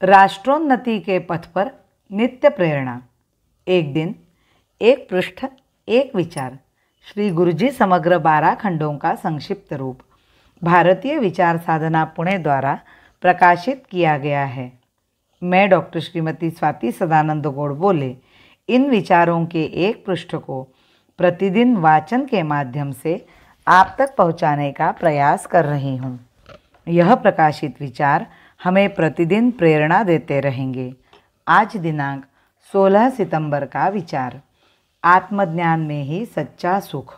राष्ट्रोन्नति के पथ पर नित्य प्रेरणा। एक दिन, एक पृष्ठ, एक विचार। श्री गुरुजी समग्र 12 खंडों का संक्षिप्त रूप भारतीय विचार साधना पुणे द्वारा प्रकाशित किया गया है। मैं डॉक्टर श्रीमती स्वाति सदानंद गौड़ बोले इन विचारों के एक पृष्ठ को प्रतिदिन वाचन के माध्यम से आप तक पहुंचाने का प्रयास कर रही हूं। यह प्रकाशित विचार हमें प्रतिदिन प्रेरणा देते रहेंगे। आज दिनांक 16 सितंबर का विचार, आत्मज्ञान में ही सच्चा सुख।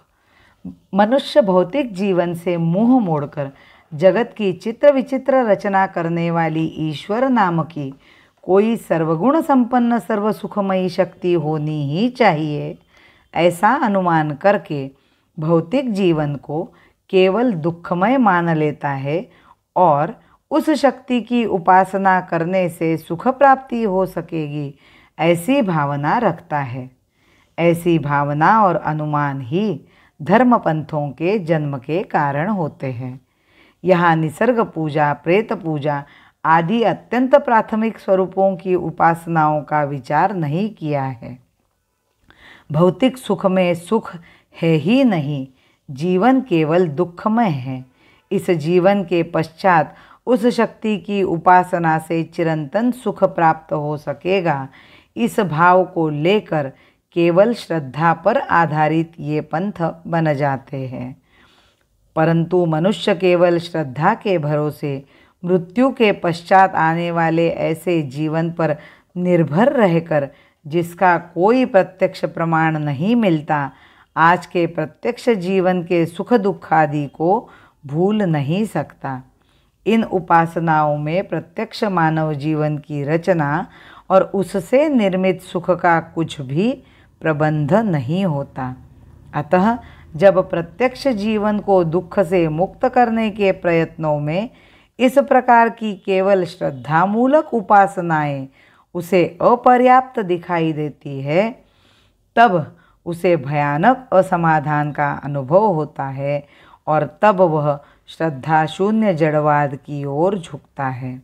मनुष्य भौतिक जीवन से मुंह मोड़कर जगत की चित्र विचित्र रचना करने वाली ईश्वर नाम की कोई सर्वगुण संपन्न सर्व सुखमयी शक्ति होनी ही चाहिए, ऐसा अनुमान करके भौतिक जीवन को केवल दुखमय मान लेता है और उस शक्ति की उपासना करने से सुख प्राप्ति हो सकेगी, ऐसी भावना रखता है। ऐसी भावना और अनुमान ही धर्मपंथों के जन्म के कारण होते हैं। यहाँ निसर्ग पूजा, प्रेत पूजा आदि अत्यंत प्राथमिक स्वरूपों की उपासनाओं का विचार नहीं किया है। भौतिक सुख में सुख है ही नहीं, जीवन केवल दुखमय है। इस जीवन के पश्चात उस शक्ति की उपासना से चिरंतन सुख प्राप्त हो सकेगा, इस भाव को लेकर केवल श्रद्धा पर आधारित ये पंथ बन जाते हैं। परंतु मनुष्य केवल श्रद्धा के भरोसे मृत्यु के पश्चात आने वाले ऐसे जीवन पर निर्भर रहकर, जिसका कोई प्रत्यक्ष प्रमाण नहीं मिलता, आज के प्रत्यक्ष जीवन के सुख दुख आदि को भूल नहीं सकता। इन उपासनाओं में प्रत्यक्ष मानव जीवन की रचना और उससे निर्मित सुख का कुछ भी प्रबंध नहीं होता। अतः जब प्रत्यक्ष जीवन को दुख से मुक्त करने के प्रयत्नों में इस प्रकार की केवल श्रद्धामूलक उपासनाएं उसे अपर्याप्त दिखाई देती है, तब उसे भयानक असमाधान का अनुभव होता है और तब वह श्रद्धा शून्य जड़वाद की ओर झुकता है।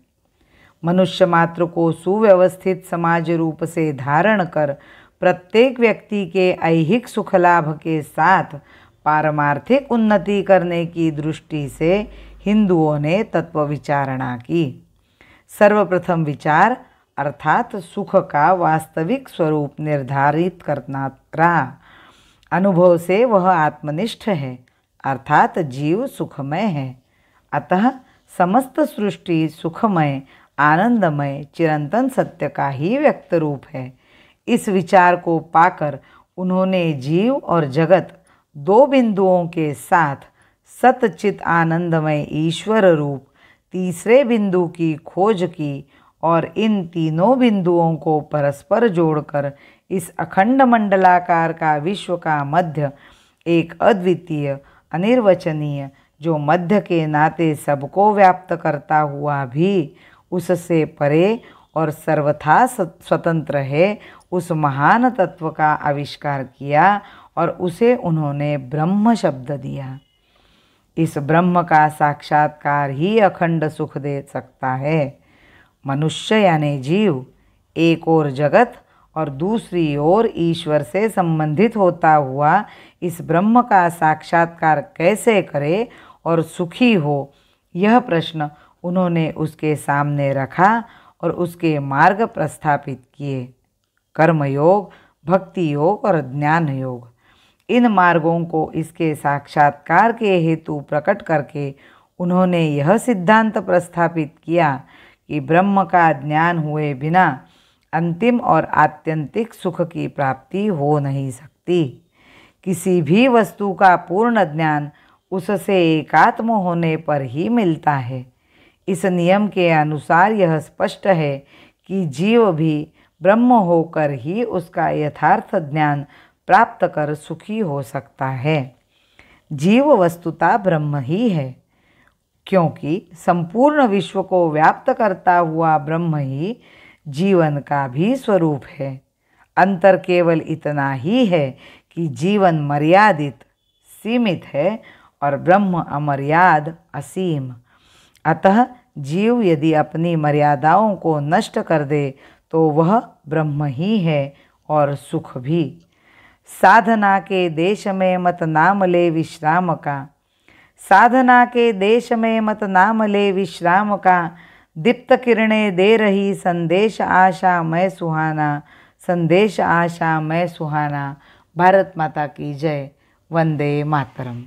मनुष्य मात्र को सुव्यवस्थित समाज रूप से धारण कर प्रत्येक व्यक्ति के ऐहिक सुख लाभ के साथ पारमार्थिक उन्नति करने की दृष्टि से हिंदुओं ने तत्व विचारणा की। सर्वप्रथम विचार अर्थात सुख का वास्तविक स्वरूप निर्धारित करना रहा। अनुभव से वह आत्मनिष्ठ है, अर्थात जीव सुखमय है। अतः समस्त सृष्टि सुखमय, आनंदमय, चिरंतन सत्य का ही व्यक्त रूप है। इस विचार को पाकर उन्होंने जीव और जगत दो बिंदुओं के साथ सतचित आनंदमय ईश्वर रूप तीसरे बिंदु की खोज की और इन तीनों बिंदुओं को परस्पर जोड़कर इस अखंड मंडलाकार का विश्व का मध्य, एक अद्वितीय, अनिर्वचनीय, जो मध्य के नाते सबको व्याप्त करता हुआ भी उससे परे और सर्वथा स्वतंत्र है, उस महान तत्व का आविष्कार किया और उसे उन्होंने ब्रह्म शब्द दिया। इस ब्रह्म का साक्षात्कार ही अखंड सुख दे सकता है। मनुष्य यानी जीव एक ओर जगत और दूसरी ओर ईश्वर से संबंधित होता हुआ इस ब्रह्म का साक्षात्कार कैसे करे और सुखी हो, यह प्रश्न उन्होंने उसके सामने रखा और उसके मार्ग प्रस्थापित किए। कर्मयोग, भक्ति योग और ज्ञान योग, इन मार्गों को इसके साक्षात्कार के हेतु प्रकट करके उन्होंने यह सिद्धांत प्रस्थापित किया कि ब्रह्म का ज्ञान हुए बिना अंतिम और आत्यंतिक सुख की प्राप्ति हो नहीं सकती। किसी भी वस्तु का पूर्ण ज्ञान उससे एकात्म होने पर ही मिलता है। इस नियम के अनुसार यह स्पष्ट है कि जीव भी ब्रह्म होकर ही उसका यथार्थ ज्ञान प्राप्त कर सुखी हो सकता है। जीव वस्तुतः ब्रह्म ही है, क्योंकि संपूर्ण विश्व को व्याप्त करता हुआ ब्रह्म ही जीवन का भी स्वरूप है। अंतर केवल इतना ही है कि जीवन मर्यादित, सीमित है और ब्रह्म अमर्याद, असीम। अतः जीव यदि अपनी मर्यादाओं को नष्ट कर दे तो वह ब्रह्म ही है और सुख भी। साधना के देश में मत नाम ले विश्राम का, साधना के देश में मत नाम ले विश्राम का। दीप्त किरणें दे रही संदेश आशा मैं सुहाना, संदेश आशा मैं सुहाना। भारत माता की जय। वंदे मातरम।